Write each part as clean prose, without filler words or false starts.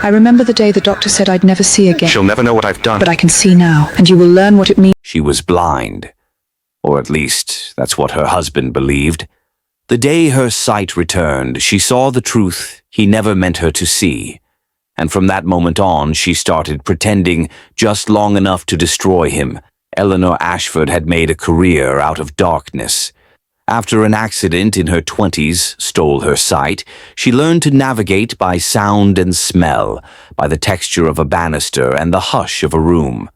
I remember the day the doctor said I'd never see again. She'll never know what I've done. But I can see now, and you will learn what it means. She was blind. Or at least, that's what her husband believed. The day her sight returned, she saw the truth he never meant her to see. And from that moment on, she started pretending just long enough to destroy him. Eleanor Ashford had made a career out of darkness. After an accident in her 20s stole her sight, she learned to navigate by sound and smell, by the texture of a banister and the hush of a room.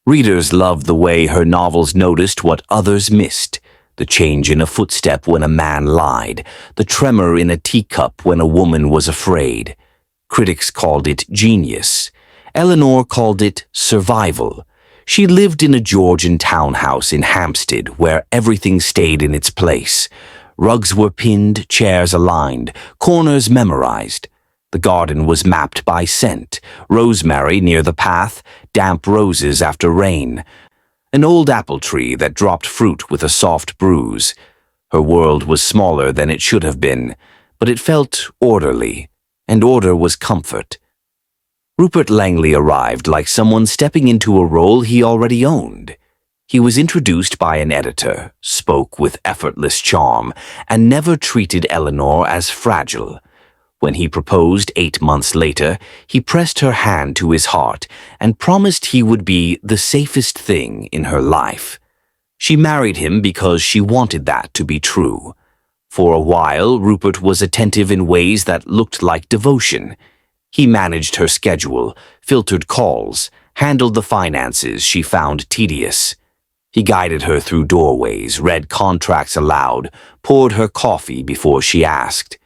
Readers loved the way her novels noticed what others missed, the change in a footstep when a man lied, the tremor in a teacup when a woman was afraid. Critics called it genius. Eleanor called it survival. She lived in a Georgian townhouse in Hampstead where everything stayed in its place. Rugs were pinned, chairs aligned, corners memorized. The garden was mapped by scent, rosemary near the path, damp roses after rain. An old apple tree that dropped fruit with a soft bruise. Her world was smaller than it should have been, but it felt orderly, and order was comfort. Rupert Langley arrived like someone stepping into a role he already owned. He was introduced by an editor, spoke with effortless charm, and never treated Eleanor as fragile. When he proposed 8 months later, he pressed her hand to his heart and promised he would be the safest thing in her life. She married him because she wanted that to be true. For a while, Rupert was attentive in ways that looked like devotion. He managed her schedule, filtered calls, handled the finances she found tedious. He guided her through doorways, read contracts aloud, poured her coffee before she asked.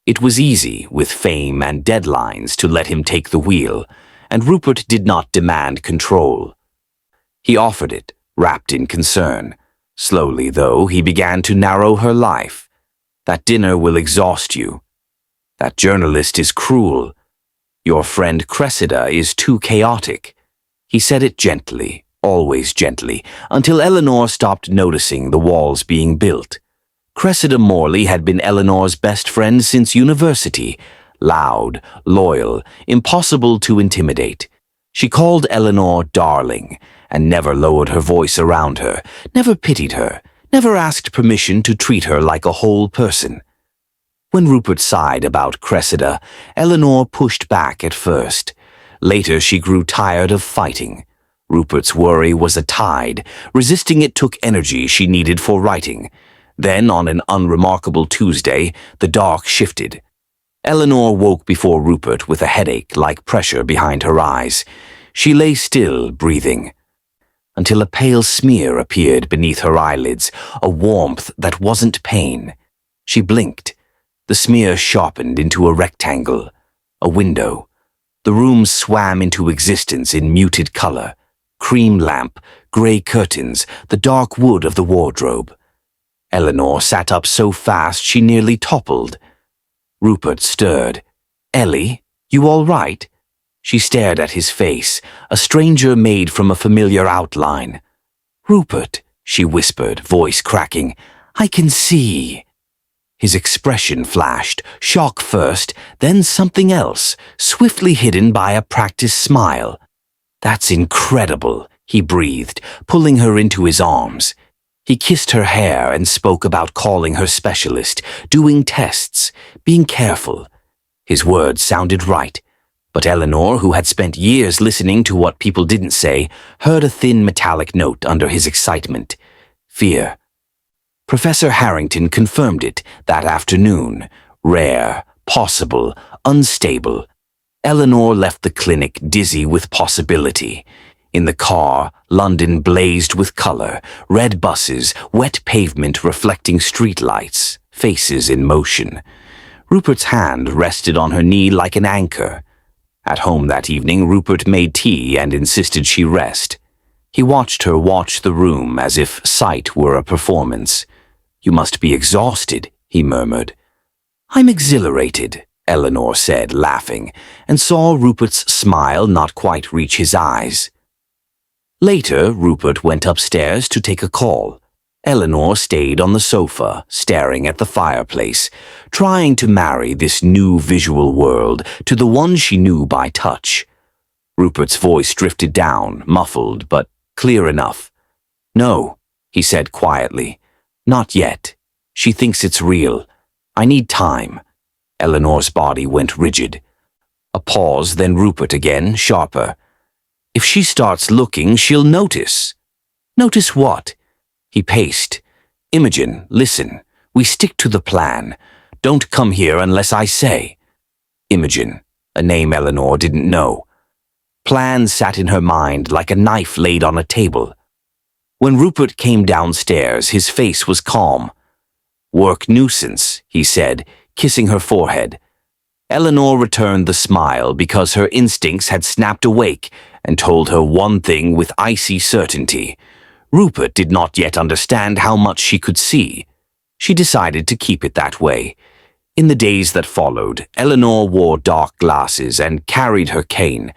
It was easy, with fame and deadlines, to let him take the wheel, and Rupert did not demand control. He offered it, wrapped in concern. Slowly, though, he began to narrow her life. That dinner will exhaust you. That journalist is cruel. Your friend Cressida is too chaotic. He said it gently, always gently, until Eleanor stopped noticing the walls being built. Cressida Morley had been Eleanor's best friend since university, loud, loyal, impossible to intimidate. She called Eleanor darling, and never lowered her voice around her, never pitied her, never asked permission to treat her like a whole person. When Rupert sighed about Cressida, Eleanor pushed back at first. Later she grew tired of fighting. Rupert's worry was a tide. Resisting it took energy she needed for writing. Then, on an unremarkable Tuesday, the dark shifted. Eleanor woke before Rupert with a headache like pressure behind her eyes. She lay still, breathing, until a pale smear appeared beneath her eyelids, a warmth that wasn't pain. She blinked. The smear sharpened into a rectangle, a window. The room swam into existence in muted color. Cream lamp, gray curtains, the dark wood of the wardrobe. Eleanor sat up so fast she nearly toppled. Rupert stirred. "Ellie, you all right?" She stared at his face, a stranger made from a familiar outline. "Rupert," she whispered, voice cracking, "I can see." His expression flashed, shock first, then something else, swiftly hidden by a practiced smile. "That's incredible," he breathed, pulling her into his arms. He kissed her hair and spoke about calling her specialist, doing tests, being careful. His words sounded right, but Eleanor, who had spent years listening to what people didn't say, heard a thin metallic note under his excitement. Fear. Professor Harrington confirmed it that afternoon. Rare, possible, unstable. Eleanor left the clinic dizzy with possibility. In the car, London blazed with color, red buses, wet pavement reflecting streetlights, faces in motion. Rupert's hand rested on her knee like an anchor. At home that evening, Rupert made tea and insisted she rest. He watched her watch the room as if sight were a performance. "You must be exhausted," he murmured. "I'm exhilarated," Eleanor said, laughing, and saw Rupert's smile not quite reach his eyes. Later, Rupert went upstairs to take a call. Eleanor stayed on the sofa, staring at the fireplace, trying to marry this new visual world to the one she knew by touch. Rupert's voice drifted down, muffled, but clear enough. "No," he said quietly. "Not yet. She thinks it's real. I need time." Eleanor's body went rigid. A pause, then Rupert again, sharper. "If she starts looking, she'll notice." "Notice what?" He paced. "Imogen, listen. We stick to the plan. Don't come here unless I say." Imogen, a name Eleanor didn't know. Plan sat in her mind like a knife laid on a table. When Rupert came downstairs, his face was calm. "Work nuisance," he said, kissing her forehead. Eleanor returned the smile because her instincts had snapped awake and told her one thing with icy certainty. Rupert did not yet understand how much she could see. She decided to keep it that way. In the days that followed, Eleanor wore dark glasses and carried her cane.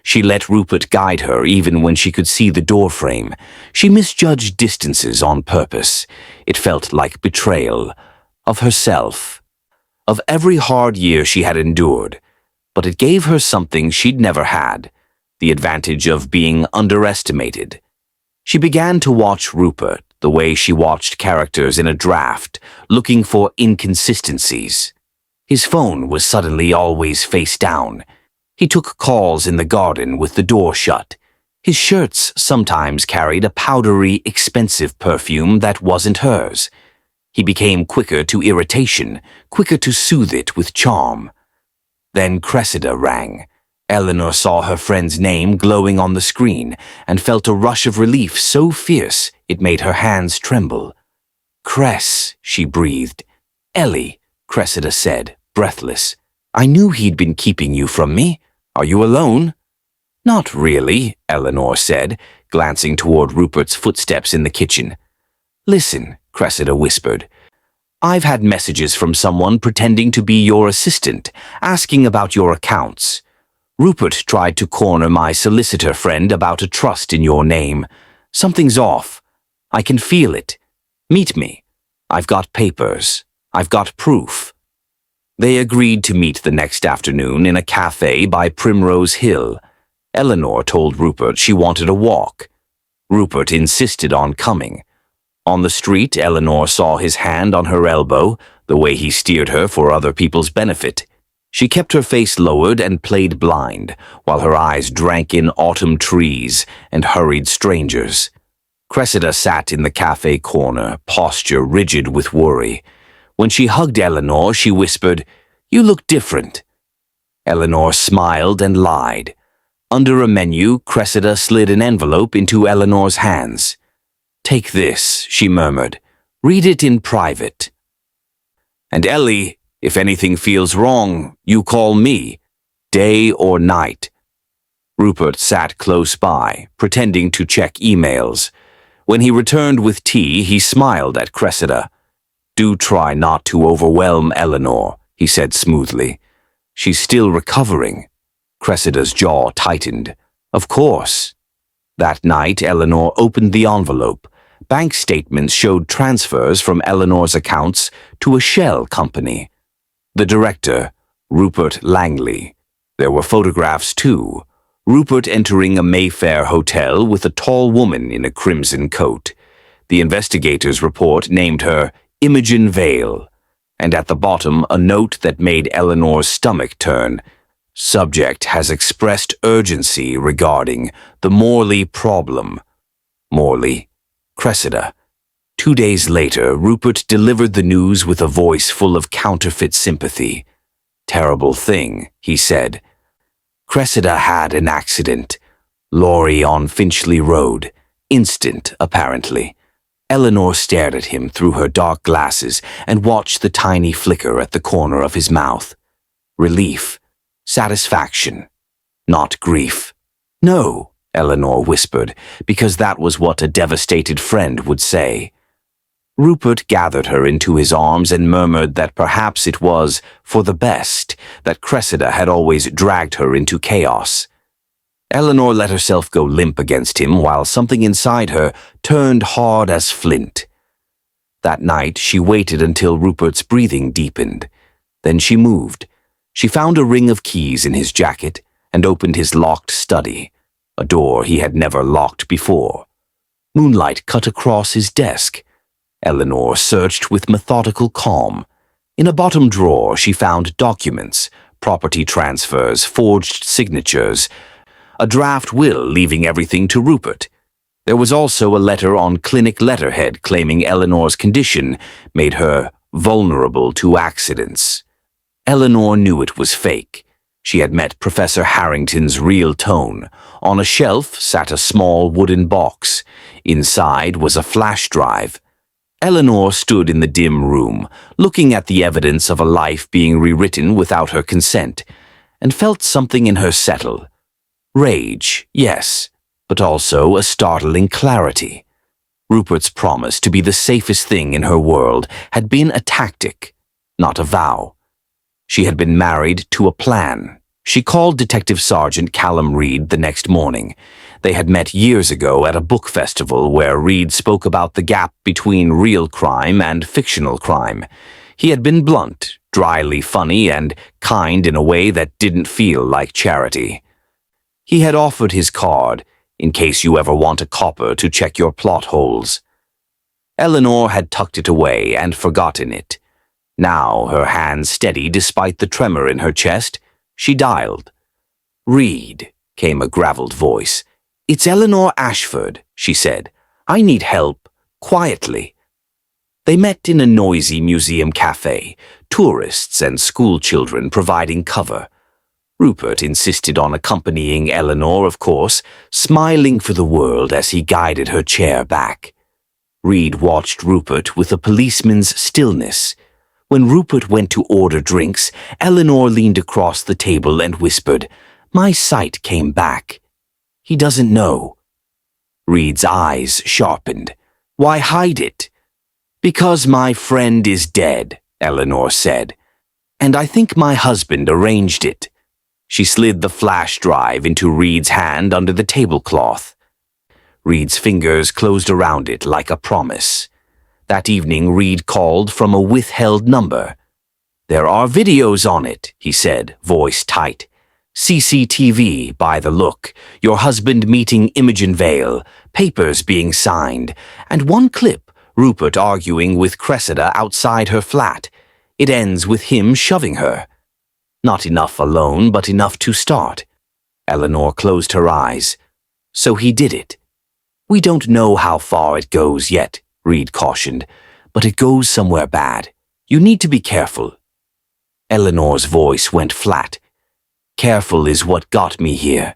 She let Rupert guide her even when she could see the doorframe. She misjudged distances on purpose. It felt like betrayal. Of herself. Of every hard year she had endured. But it gave her something she'd never had. The advantage of being underestimated. She began to watch Rupert the way she watched characters in a draft, looking for inconsistencies. His phone was suddenly always face down. He took calls in the garden with the door shut. His shirts sometimes carried a powdery, expensive perfume that wasn't hers. He became quicker to irritation, quicker to soothe it with charm. Then Cressida rang. Eleanor saw her friend's name glowing on the screen and felt a rush of relief so fierce it made her hands tremble. "Cress," she breathed. "Ellie," Cressida said, breathless. "I knew he'd been keeping you from me. Are you alone?" "Not really," Eleanor said, glancing toward Rupert's footsteps in the kitchen. "Listen," Cressida whispered. "I've had messages from someone pretending to be your assistant, asking about your accounts. Rupert tried to corner my solicitor friend about a trust in your name. Something's off. I can feel it. Meet me. I've got papers. I've got proof." They agreed to meet the next afternoon in a cafe by Primrose Hill. Eleanor told Rupert she wanted a walk. Rupert insisted on coming. On the street, Eleanor saw his hand on her elbow, the way he steered her for other people's benefit. She kept her face lowered and played blind, while her eyes drank in autumn trees and hurried strangers. Cressida sat in the cafe corner, posture rigid with worry. When she hugged Eleanor, she whispered, "You look different." Eleanor smiled and lied. Under a menu, Cressida slid an envelope into Eleanor's hands. "Take this," she murmured. "Read it in private. And Ellie, if anything feels wrong, you call me, day or night." Rupert sat close by, pretending to check emails. When he returned with tea, he smiled at Cressida. "Do try not to overwhelm Eleanor," he said smoothly. "She's still recovering." Cressida's jaw tightened. "Of course." That night, Eleanor opened the envelope. Bank statements showed transfers from Eleanor's accounts to a shell company. The director, Rupert Langley. There were photographs too. Rupert entering a Mayfair hotel with a tall woman in a crimson coat. The investigator's report named her Imogen Vale, and at the bottom a note that made Eleanor's stomach turn. Subject has expressed urgency regarding the Morley problem. Morley, Cressida. 2 days later, Rupert delivered the news with a voice full of counterfeit sympathy. "Terrible thing," he said. Cressida had an accident. Lorry on Finchley Road. Instant, apparently. Eleanor stared at him through her dark glasses and watched the tiny flicker at the corner of his mouth. Relief. Satisfaction. Not grief. "No," Eleanor whispered, because that was what a devastated friend would say. Rupert gathered her into his arms and murmured that perhaps it was for the best that Cressida had always dragged her into chaos. Eleanor let herself go limp against him while something inside her turned hard as flint. That night, she waited until Rupert's breathing deepened. Then she moved. She found a ring of keys in his jacket and opened his locked study, a door he had never locked before. Moonlight cut across his desk. Eleanor searched with methodical calm. In a bottom drawer, she found documents, property transfers, forged signatures, a draft will leaving everything to Rupert. There was also a letter on clinic letterhead claiming Eleanor's condition made her vulnerable to accidents. Eleanor knew it was fake. She had met Professor Harrington's real tone. On a shelf sat a small wooden box. Inside was a flash drive. Eleanor stood in the dim room, looking at the evidence of a life being rewritten without her consent, and felt something in her settle. Rage, yes, but also a startling clarity. Rupert's promise to be the safest thing in her world had been a tactic, not a vow. She had been married to a plan. She called Detective Sergeant Callum Reed the next morning. They had met years ago at a book festival where Reed spoke about the gap between real crime and fictional crime. He had been blunt, dryly funny, and kind in a way that didn't feel like charity. He had offered his card, in case you ever want a copper to check your plot holes. Eleanor had tucked it away and forgotten it. Now, her hand steady despite the tremor in her chest, she dialed. "Reed," came a graveled voice. "It's Eleanor Ashford," she said. "I need help, quietly." They met in a noisy museum cafe, tourists and school children providing cover. Rupert insisted on accompanying Eleanor, of course, smiling for the world as he guided her chair back. Reed watched Rupert with a policeman's stillness. When Rupert went to order drinks, Eleanor leaned across the table and whispered, "My sight came back. He doesn't know." Reed's eyes sharpened. "Why hide it?" "Because my friend is dead," Eleanor said. "And I think my husband arranged it." She slid the flash drive into Reed's hand under the tablecloth. Reed's fingers closed around it like a promise. That evening, Reed called from a withheld number. "There are videos on it," he said, voice tight. "CCTV, by the look, your husband meeting Imogen Vale, papers being signed, and one clip, Rupert arguing with Cressida outside her flat. It ends with him shoving her. Not enough alone, but enough to start." Eleanor closed her eyes. "So he did it." "We don't know how far it goes yet," Reed cautioned, "but it goes somewhere bad. You need to be careful." Eleanor's voice went flat. "Careful is what got me here."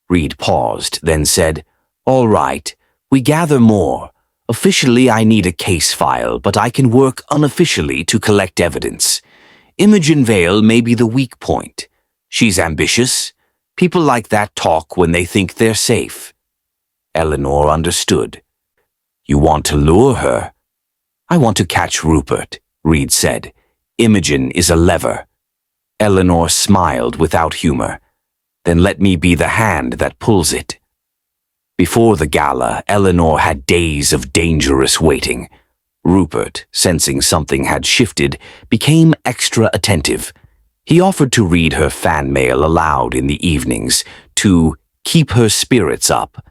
Reed paused, then said, "All right, we gather more. Officially, I need a case file, but I can work unofficially to collect evidence. Imogen Vale may be the weak point. She's ambitious. People like that talk when they think they're safe." Eleanor understood. "You want to lure her?" "I want to catch Rupert," Reed said. "Imogen is a lever." Eleanor smiled without humor. "Then let me be the hand that pulls it." Before the gala, Eleanor had days of dangerous waiting. Rupert, sensing something had shifted, became extra attentive. He offered to read her fan mail aloud in the evenings, to keep her spirits up.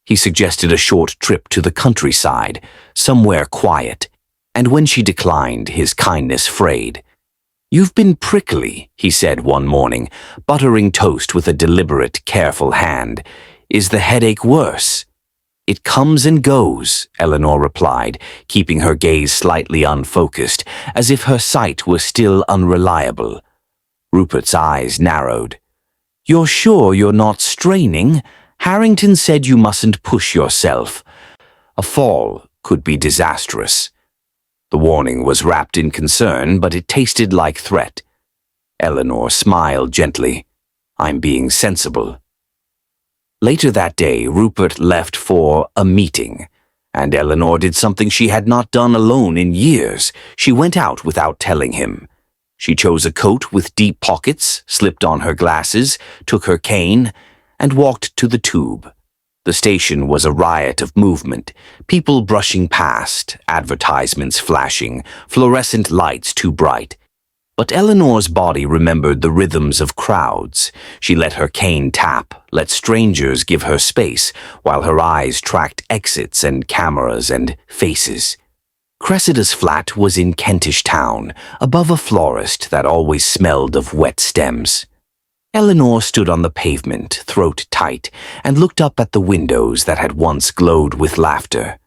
He suggested a short trip to the countryside, somewhere quiet, and when she declined, his kindness frayed. "You've been prickly," he said one morning, buttering toast with a deliberate, careful hand. "Is the headache worse?" "It comes and goes," Eleanor replied, keeping her gaze slightly unfocused, as if her sight were still unreliable. Rupert's eyes narrowed. "You're sure you're not straining? Harrington said you mustn't push yourself. A fall could be disastrous." The warning was wrapped in concern, but it tasted like threat. Eleanor smiled gently. "I'm being sensible." Later that day, Rupert left for a meeting, and Eleanor did something she had not done alone in years. She went out without telling him. She chose a coat with deep pockets, slipped on her glasses, took her cane, and walked to the tube. The station was a riot of movement, people brushing past, advertisements flashing, fluorescent lights too bright. But Eleanor's body remembered the rhythms of crowds. She let her cane tap, let strangers give her space, while her eyes tracked exits and cameras and faces. Cressida's flat was in Kentish Town, above a florist that always smelled of wet stems. Eleanor stood on the pavement, throat tight, and looked up at the windows that had once glowed with laughter.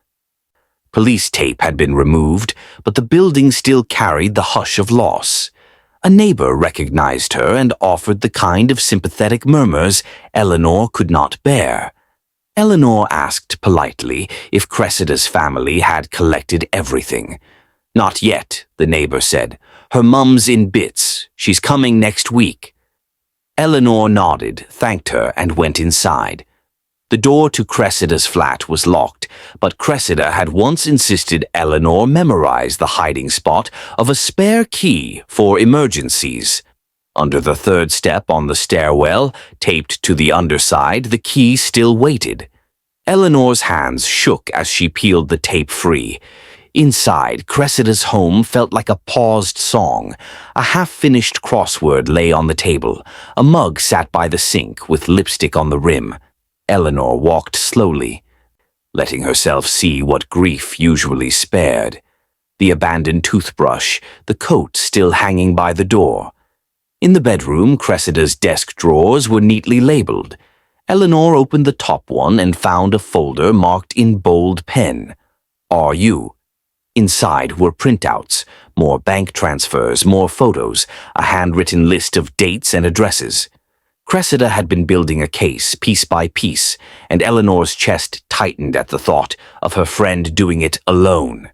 Police tape had been removed, but the building still carried the hush of loss. A neighbor recognized her and offered the kind of sympathetic murmurs Eleanor could not bear. Eleanor asked politely if Cressida's family had collected everything. "Not yet," the neighbor said. "Her mum's in bits. She's coming next week." Eleanor nodded, thanked her, and went inside. The door to Cressida's flat was locked, but Cressida had once insisted Eleanor memorize the hiding spot of a spare key for emergencies. Under the third step on the stairwell, taped to the underside, the key still waited. Eleanor's hands shook as she peeled the tape free. Inside, Cressida's home felt like a paused song. A half-finished crossword lay on the table. A mug sat by the sink with lipstick on the rim. Eleanor walked slowly, letting herself see what grief usually spared. The abandoned toothbrush, the coat still hanging by the door. In the bedroom, Cressida's desk drawers were neatly labeled. Eleanor opened the top one and found a folder marked in bold pen. "R.U." Inside were printouts, more bank transfers, more photos, a handwritten list of dates and addresses. Cressida had been building a case, piece by piece, and Eleanor's chest tightened at the thought of her friend doing it alone.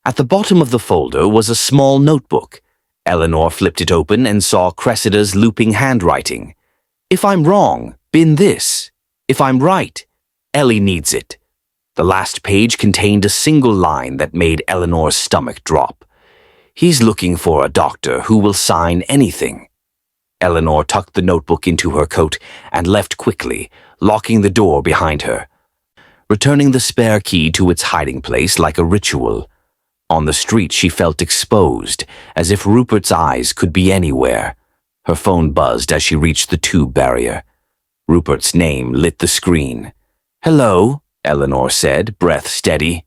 At the bottom of the folder was a small notebook. Eleanor flipped it open and saw Cressida's looping handwriting. "If I'm wrong, bin this. If I'm right, Ellie needs it." The last page contained a single line that made Eleanor's stomach drop. "He's looking for a doctor who will sign anything." Eleanor tucked the notebook into her coat and left quickly, locking the door behind her, returning the spare key to its hiding place like a ritual. On the street she felt exposed, as if Rupert's eyes could be anywhere. Her phone buzzed as she reached the tube barrier. Rupert's name lit the screen. "Hello?" Eleanor said, breath steady.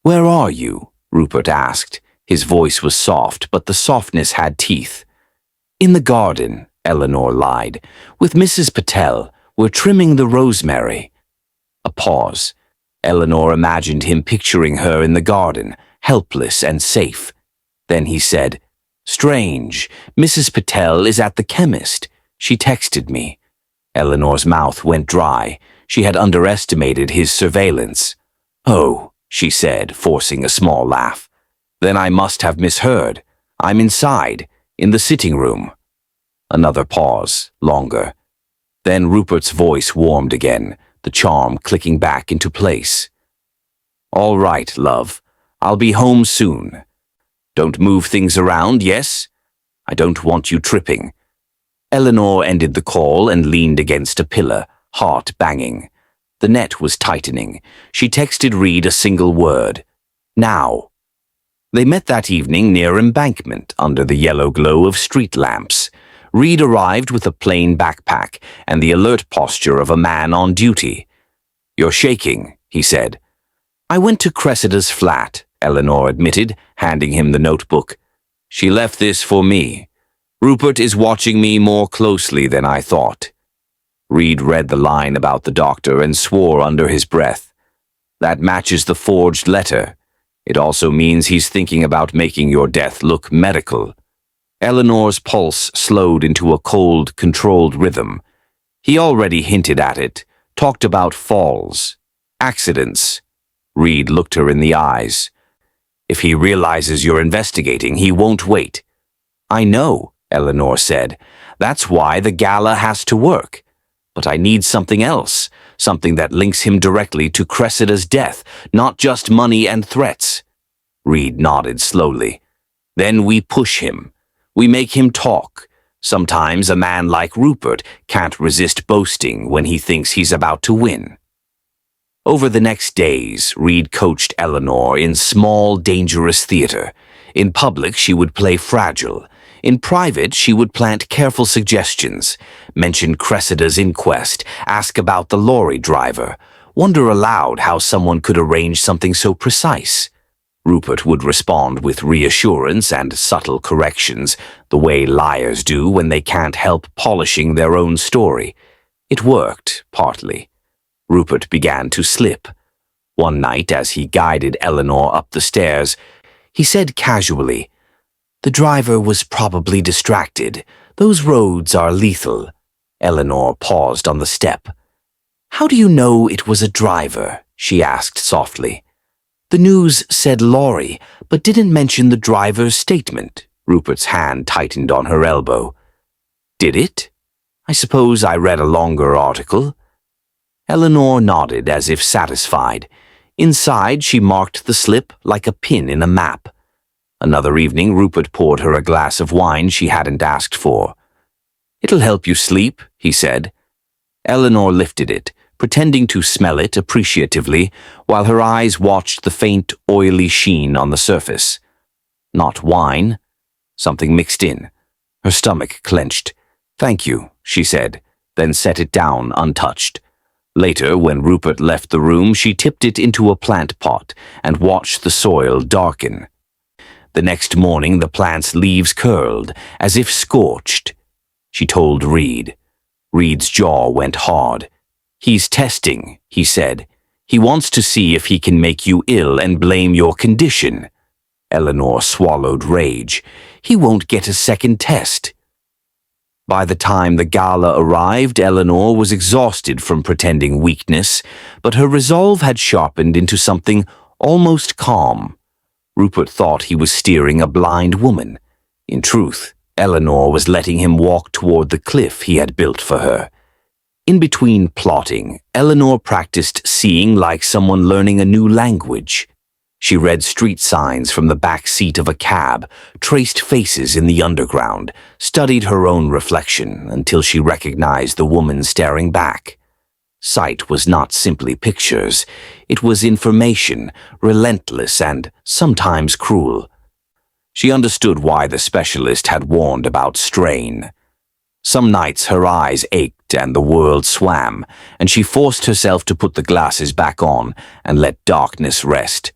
"Where are you?" Rupert asked. His voice was soft, but the softness had teeth. "In the garden," Eleanor lied. "With Mrs. Patel. We're trimming the rosemary." A pause. Eleanor imagined him picturing her in the garden, helpless and safe. Then he said, "Strange. Mrs. Patel is at the chemist. She texted me." Eleanor's mouth went dry. She had underestimated his surveillance. "Oh," she said, forcing a small laugh. "Then I must have misheard. I'm inside, in the sitting room." Another pause, longer. Then Rupert's voice warmed again, the charm clicking back into place. "All right, love. I'll be home soon. Don't move things around, yes? I don't want you tripping." Eleanor ended the call and leaned against a pillar, heart banging. The net was tightening. She texted Reed a single word. "Now." They met that evening near Embankment, under the yellow glow of street lamps. Reed arrived with a plain backpack and the alert posture of a man on duty. "You're shaking," he said. "I went to Cressida's flat," Eleanor admitted, handing him the notebook. "She left this for me. Rupert is watching me more closely than I thought." Reed read the line about the doctor and swore under his breath. "That matches the forged letter. It also means he's thinking about making your death look medical." Eleanor's pulse slowed into a cold, controlled rhythm. He already hinted at it, talked about falls, accidents. Reed looked her in the eyes. "If he realizes you're investigating, he won't wait." "I know," Eleanor said. "That's why the gala has to work. But I need something else, something that links him directly to Cressida's death, not just money and threats." Reed nodded slowly. "Then we push him. We make him talk. Sometimes a man like Rupert can't resist boasting when he thinks he's about to win." Over the next days, Reed coached Eleanor in small, dangerous theater. In public, she would play fragile. In private, she would plant careful suggestions, mention Cressida's inquest, ask about the lorry driver, wonder aloud how someone could arrange something so precise. Rupert would respond with reassurance and subtle corrections, the way liars do when they can't help polishing their own story. It worked, partly. Rupert began to slip. One night, as he guided Eleanor up the stairs, he said casually, "The driver was probably distracted. Those roads are lethal." Eleanor paused on the step. "How do you know it was a driver?" she asked softly. "The news said lorry, but didn't mention the driver's statement." Rupert's hand tightened on her elbow. "Did it? I suppose I read a longer article." Eleanor nodded as if satisfied. Inside, she marked the slip like a pin in a map. Another evening, Rupert poured her a glass of wine she hadn't asked for. "It'll help you sleep," he said. Eleanor lifted it, pretending to smell it appreciatively, while her eyes watched the faint, oily sheen on the surface. Not wine. Something mixed in. Her stomach clenched. "Thank you," she said, then set it down untouched. Later, when Rupert left the room, she tipped it into a plant pot and watched the soil darken. The next morning, the plant's leaves curled, as if scorched. She told Reed. Reed's jaw went hard. "He's testing," he said. "He wants to see if he can make you ill and blame your condition." Eleanor swallowed rage. "He won't get a second test." By the time the gala arrived, Eleanor was exhausted from pretending weakness, but her resolve had sharpened into something almost calm. Rupert thought he was steering a blind woman. In truth, Eleanor was letting him walk toward the cliff he had built for her. In between plotting, Eleanor practiced seeing like someone learning a new language. She read street signs from the back seat of a cab, traced faces in the underground, studied her own reflection until she recognized the woman staring back. Sight was not simply pictures. It was information, relentless and sometimes cruel. She understood why the specialist had warned about strain. Some nights her eyes ached and the world swam, and she forced herself to put the glasses back on and let darkness rest.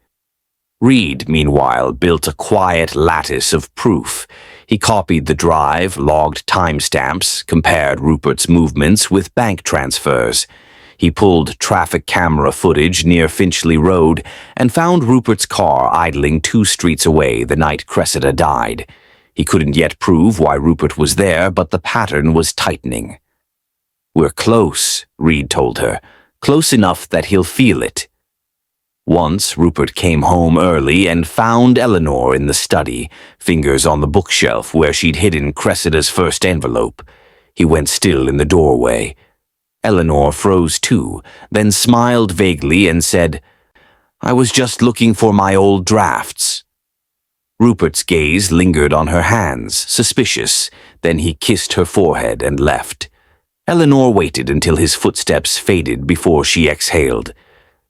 Reed, meanwhile, built a quiet lattice of proof. He copied the drive, logged timestamps, compared Rupert's movements with bank transfers. He pulled traffic camera footage near Finchley Road and found Rupert's car idling 2 streets away the night Cressida died. He couldn't yet prove why Rupert was there, but the pattern was tightening. "We're close," Reed told her. "Close enough that he'll feel it." Once, Rupert came home early and found Eleanor in the study, fingers on the bookshelf where she'd hidden Cressida's first envelope. He went still in the doorway. Eleanor froze too, then smiled vaguely and said, "I was just looking for my old drafts." Rupert's gaze lingered on her hands, suspicious. Then he kissed her forehead and left. Eleanor waited until his footsteps faded before she exhaled.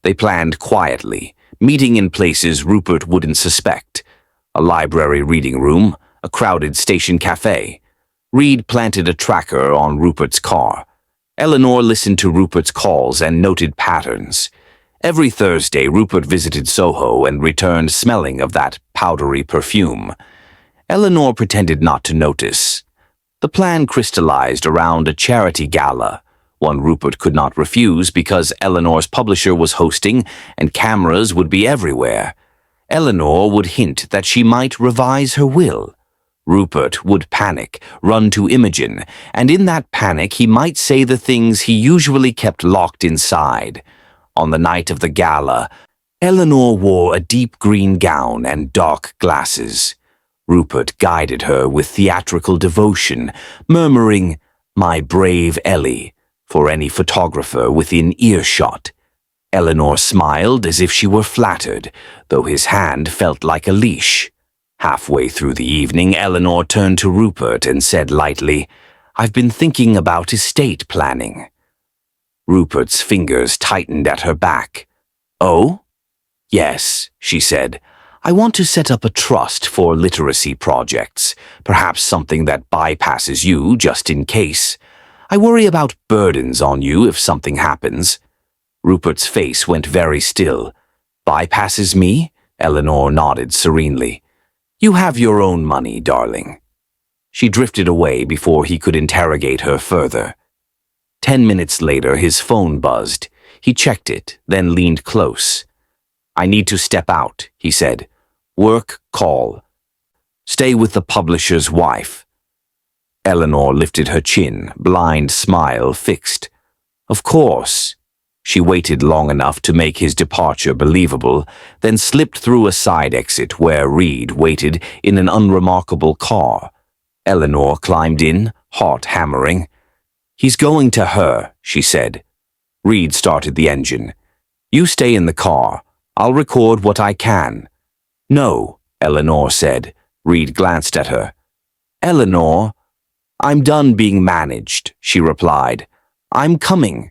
They planned quietly, meeting in places Rupert wouldn't suspect. A library reading room, a crowded station cafe. Reed planted a tracker on Rupert's car. Eleanor listened to Rupert's calls and noted patterns. Every Thursday, Rupert visited Soho and returned smelling of that powdery perfume. Eleanor pretended not to notice. The plan crystallized around a charity gala, one Rupert could not refuse because Eleanor's publisher was hosting and cameras would be everywhere. Eleanor would hint that she might revise her will. Rupert would panic, run to Imogen, and in that panic he might say the things he usually kept locked inside. On the night of the gala, Eleanor wore a deep green gown and dark glasses. Rupert guided her with theatrical devotion, murmuring, "My brave Ellie," for any photographer within earshot. Eleanor smiled as if she were flattered, though his hand felt like a leash. Halfway through the evening, Eleanor turned to Rupert and said lightly, "I've been thinking about estate planning." Rupert's fingers tightened at her back. "Oh?" "Yes," she said. "I want to set up a trust for literacy projects, perhaps something that bypasses you just in case. I worry about burdens on you if something happens." Rupert's face went very still. "Bypasses me?" Eleanor nodded serenely. "You have your own money, darling." She drifted away before he could interrogate her further. 10 minutes later, his phone buzzed. He checked it, then leaned close. "I need to step out," he said. "Work call. Stay with the publisher's wife." Eleanor lifted her chin, blind smile fixed. "Of course." She waited long enough to make his departure believable, then slipped through a side exit where Reed waited in an unremarkable car. Eleanor climbed in, heart hammering. "He's going to her," she said. Reed started the engine. "You stay in the car. I'll record what I can." "No," Eleanor said. Reed glanced at her. "Eleanor." "I'm done being managed," she replied. "I'm coming."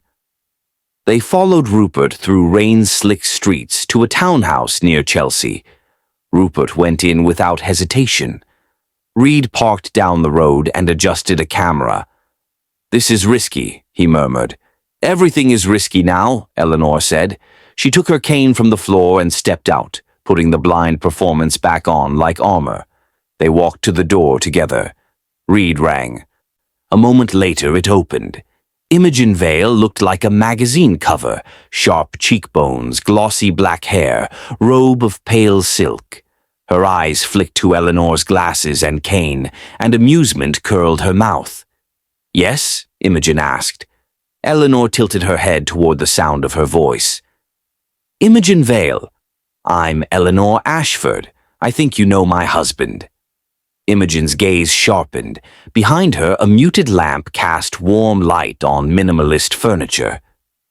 They followed Rupert through rain-slick streets to a townhouse near Chelsea. Rupert went in without hesitation. Reed parked down the road and adjusted a camera. "This is risky," he murmured. "Everything is risky now," Eleanor said. She took her cane from the floor and stepped out, putting the blind performance back on like armor. They walked to the door together. Reed rang. A moment later it opened. Imogen Vale looked like a magazine cover, sharp cheekbones, glossy black hair, robe of pale silk. Her eyes flicked to Eleanor's glasses and cane, and amusement curled her mouth. "Yes?" Imogen asked. Eleanor tilted her head toward the sound of her voice. "Imogen Vale. I'm Eleanor Ashford. I think you know my husband." Imogen's gaze sharpened. Behind her, a muted lamp cast warm light on minimalist furniture.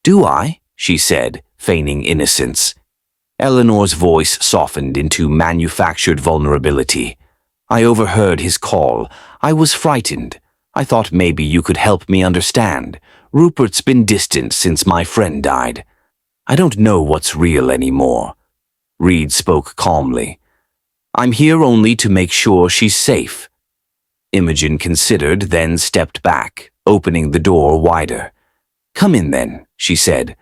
"Do I?" she said, feigning innocence. Eleanor's voice softened into manufactured vulnerability. "I overheard his call. I was frightened. I thought maybe you could help me understand. Rupert's been distant since my friend died. I don't know what's real anymore." Reed spoke calmly. "I'm here only to make sure she's safe." Imogen considered, then stepped back, opening the door wider. "Come in then," she said,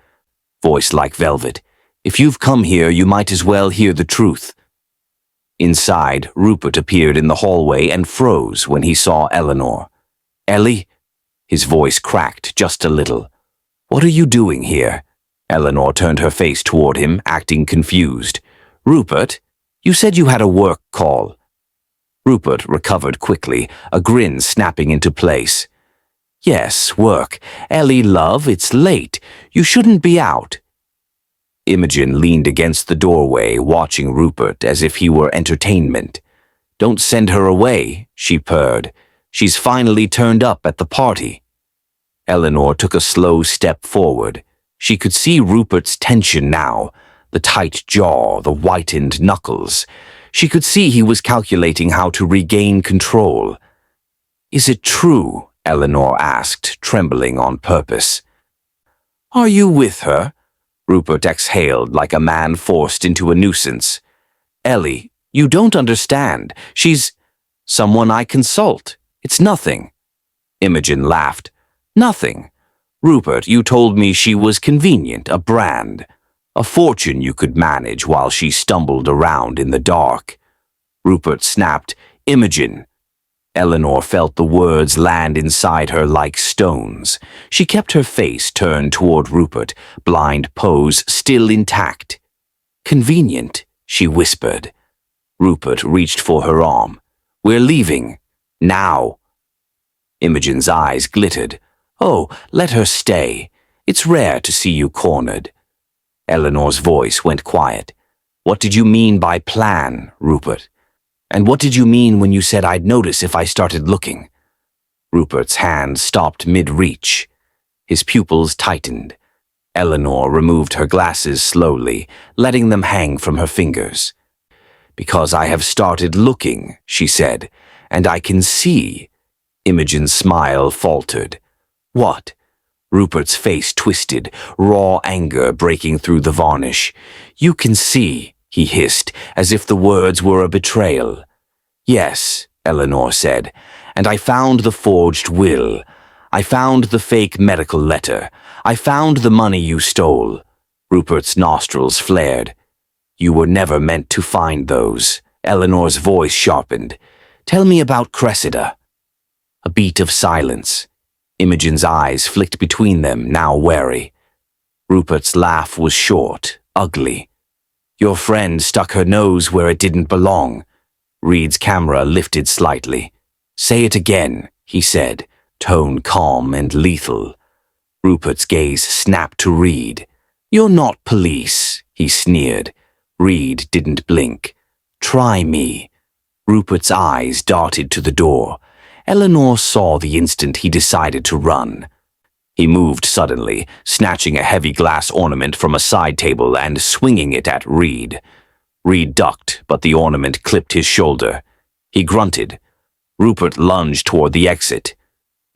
voice like velvet. "If you've come here, you might as well hear the truth." Inside, Rupert appeared in the hallway and froze when he saw Eleanor. "Ellie?" His voice cracked just a little. "What are you doing here?" Eleanor turned her face toward him, acting confused. "Rupert? You said you had a work call." Rupert recovered quickly, a grin snapping into place. "Yes, work. Ellie, love, it's late. You shouldn't be out." Imogen leaned against the doorway, watching Rupert as if he were entertainment. "Don't send her away," she purred. "She's finally turned up at the party." Eleanor took a slow step forward. She could see Rupert's tension now, the tight jaw, the whitened knuckles. She could see he was calculating how to regain control. "Is it true?" Eleanor asked, trembling on purpose. "Are you with her?" Rupert exhaled like a man forced into a nuisance. "Ellie, you don't understand. She's someone I consult. It's nothing." Imogen laughed. "Nothing? Rupert, you told me she was convenient, a brand. A fortune you could manage while she stumbled around in the dark." Rupert snapped, "Imogen." Eleanor felt the words land inside her like stones. She kept her face turned toward Rupert, blind pose still intact. "Convenient," she whispered. Rupert reached for her arm. "We're leaving. Now." Imogen's eyes glittered. "Oh, let her stay. It's rare to see you cornered." Eleanor's voice went quiet. "What did you mean by plan, Rupert? And what did you mean when you said I'd notice if I started looking?" Rupert's hand stopped mid-reach. His pupils tightened. Eleanor removed her glasses slowly, letting them hang from her fingers. "Because I have started looking," she said, "and I can see." Imogen's smile faltered. "What?" Rupert's face twisted, raw anger breaking through the varnish. "You can see," he hissed, as if the words were a betrayal. "Yes," Eleanor said, "and I found the forged will. I found the fake medical letter. I found the money you stole." Rupert's nostrils flared. "You were never meant to find those." Eleanor's voice sharpened. "Tell me about Cressida." A beat of silence. Imogen's eyes flicked between them, now wary. Rupert's laugh was short, ugly. "Your friend stuck her nose where it didn't belong." Reed's camera lifted slightly. "Say it again," he said, tone calm and lethal. Rupert's gaze snapped to Reed. "You're not police," he sneered. Reed didn't blink. "Try me." Rupert's eyes darted to the door. Eleanor saw the instant he decided to run. He moved suddenly, snatching a heavy glass ornament from a side table and swinging it at Reed. Reed ducked, but the ornament clipped his shoulder. He grunted. Rupert lunged toward the exit.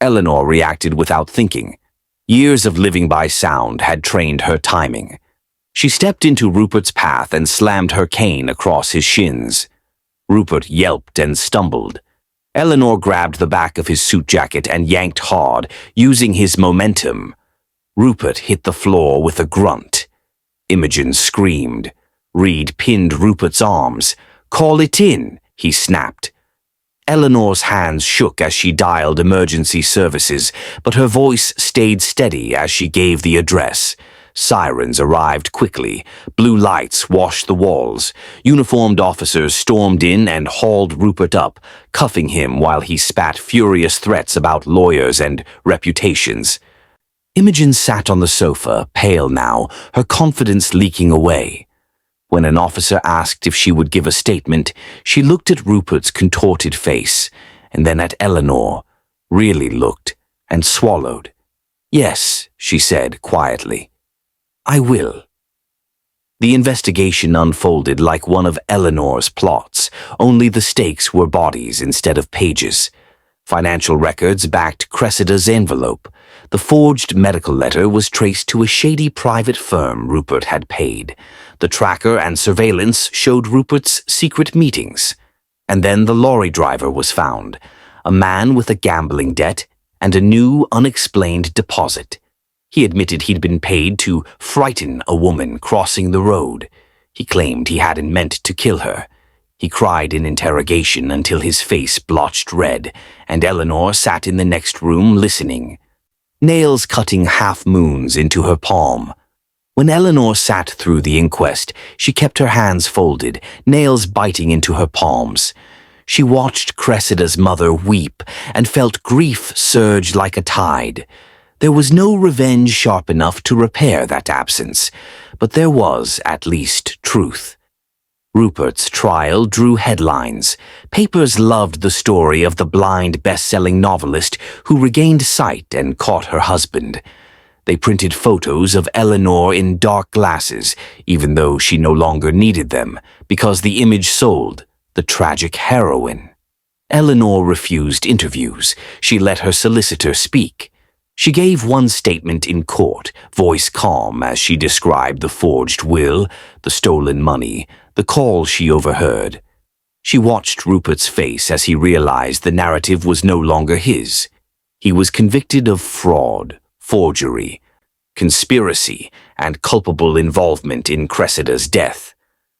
Eleanor reacted without thinking. Years of living by sound had trained her timing. She stepped into Rupert's path and slammed her cane across his shins. Rupert yelped and stumbled. Eleanor grabbed the back of his suit jacket and yanked hard, using his momentum. Rupert hit the floor with a grunt. Imogen screamed. Reed pinned Rupert's arms. "Call it in," he snapped. Eleanor's hands shook as she dialed emergency services, but her voice stayed steady as she gave the address. Sirens arrived quickly. Blue lights washed the walls. Uniformed officers stormed in and hauled Rupert up, cuffing him while he spat furious threats about lawyers and reputations. Imogen sat on the sofa, pale now, her confidence leaking away. When an officer asked if she would give a statement, she looked at Rupert's contorted face, and then at Eleanor, really looked, and swallowed. "Yes," she said quietly. "I will." The investigation unfolded like one of Eleanor's plots, only the stakes were bodies instead of pages. Financial records backed Cressida's envelope. The forged medical letter was traced to a shady private firm Rupert had paid. The tracker and surveillance showed Rupert's secret meetings. And then the lorry driver was found, a man with a gambling debt and a new, unexplained deposit. He admitted he'd been paid to frighten a woman crossing the road. He claimed he hadn't meant to kill her. He cried in interrogation until his face blotched red, and Eleanor sat in the next room listening, nails cutting half-moons into her palm. When Eleanor sat through the inquest, she kept her hands folded, nails biting into her palms. She watched Cressida's mother weep and felt grief surge like a tide. There was no revenge sharp enough to repair that absence, but there was, at least, truth. Rupert's trial drew headlines. Papers loved the story of the blind best-selling novelist who regained sight and caught her husband. They printed photos of Eleanor in dark glasses, even though she no longer needed them, because the image sold, the tragic heroine. Eleanor refused interviews. She let her solicitor speak. She gave one statement in court, voice calm as she described the forged will, the stolen money, the call she overheard. She watched Rupert's face as he realized the narrative was no longer his. He was convicted of fraud, forgery, conspiracy, and culpable involvement in Cressida's death.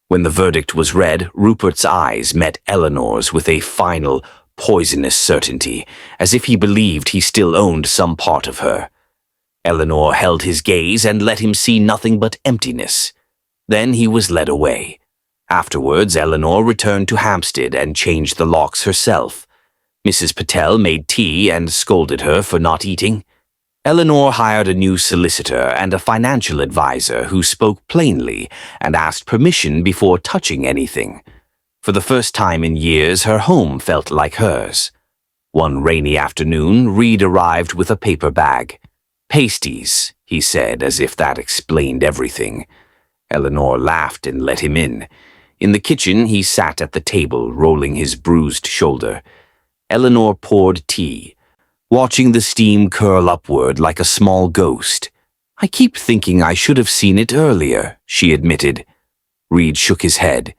When the verdict was read, Rupert's eyes met Eleanor's with a final, poisonous certainty, as if he believed he still owned some part of her. Eleanor held his gaze and let him see nothing but emptiness. Then he was led away. Afterwards, Eleanor returned to Hampstead and changed the locks herself. Mrs. Patel made tea and scolded her for not eating. Eleanor hired a new solicitor and a financial advisor who spoke plainly and asked permission before touching anything. For the first time in years, her home felt like hers. One rainy afternoon, Reed arrived with a paper bag. "Pasties," he said, as if that explained everything. Eleanor laughed and let him in. In the kitchen, he sat at the table, rolling his bruised shoulder. Eleanor poured tea. watching the steam curl upward like a small ghost. I keep thinking I should have seen it earlier, she admitted. Reed shook his head.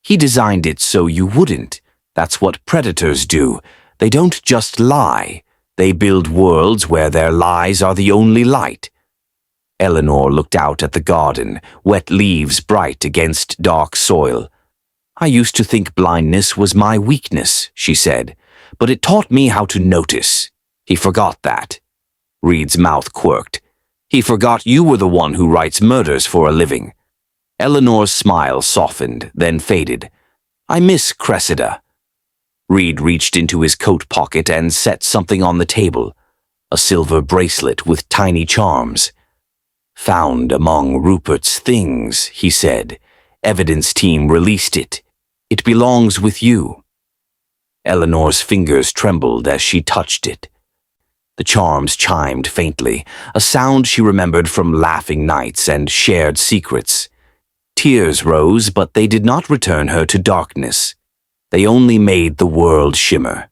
He designed it so you wouldn't. That's what predators do. They don't just lie. They build worlds where their lies are the only light. Eleanor looked out at the garden, wet leaves bright against dark soil. I used to think blindness was my weakness, she said, but it taught me how to notice. He forgot that. Reed's mouth quirked. He forgot you were the one who writes murders for a living. Eleanor's smile softened, then faded. I miss Cressida. Reed reached into his coat pocket and set something on the table. A silver bracelet with tiny charms. Found among Rupert's things, he said. Evidence team released it. It belongs with you. Eleanor's fingers trembled as she touched it. The charms chimed faintly, a sound she remembered from laughing nights and shared secrets. Tears rose, but they did not return her to darkness. They only made the world shimmer.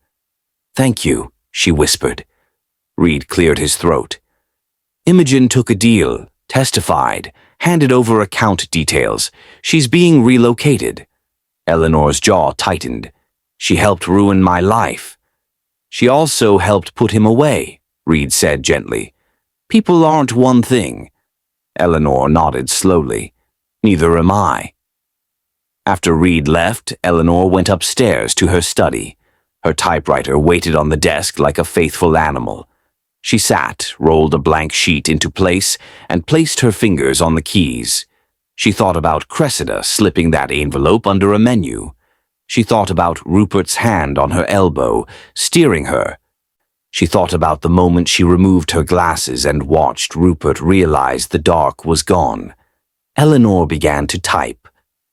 Thank you, she whispered. Reed cleared his throat. Imogen took a deal, testified, handed over account details. She's being relocated. Eleanor's jaw tightened. She helped ruin my life. She also helped put him away, Reed said gently. People aren't one thing. Eleanor nodded slowly. Neither am I. After Reed left, Eleanor went upstairs to her study. Her typewriter waited on the desk like a faithful animal. She sat, rolled a blank sheet into place, and placed her fingers on the keys. She thought about Cressida slipping that envelope under a menu. She thought about Rupert's hand on her elbow, steering her. She thought about the moment she removed her glasses and watched Rupert realize the dark was gone. Eleanor began to type.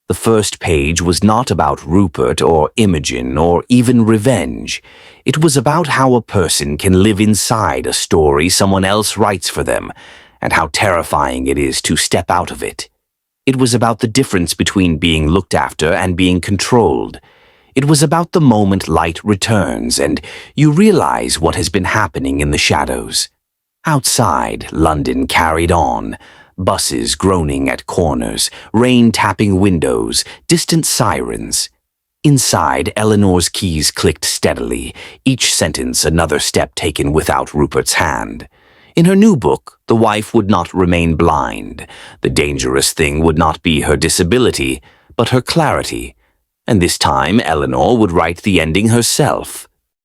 The first page was not about Rupert or Imogen or even revenge. It was about how a person can live inside a story someone else writes for them, and how terrifying it is to step out of it. It was about the difference between being looked after and being controlled. It was about the moment light returns and you realize what has been happening in the shadows. Outside, London carried on. Buses groaning at corners, rain tapping windows, distant sirens. Inside, Eleanor's keys clicked steadily, each sentence another step taken without Rupert's hand. In her new book, the wife would not remain blind. The dangerous thing would not be her disability, but her clarity. And this time, Eleanor would write the ending herself.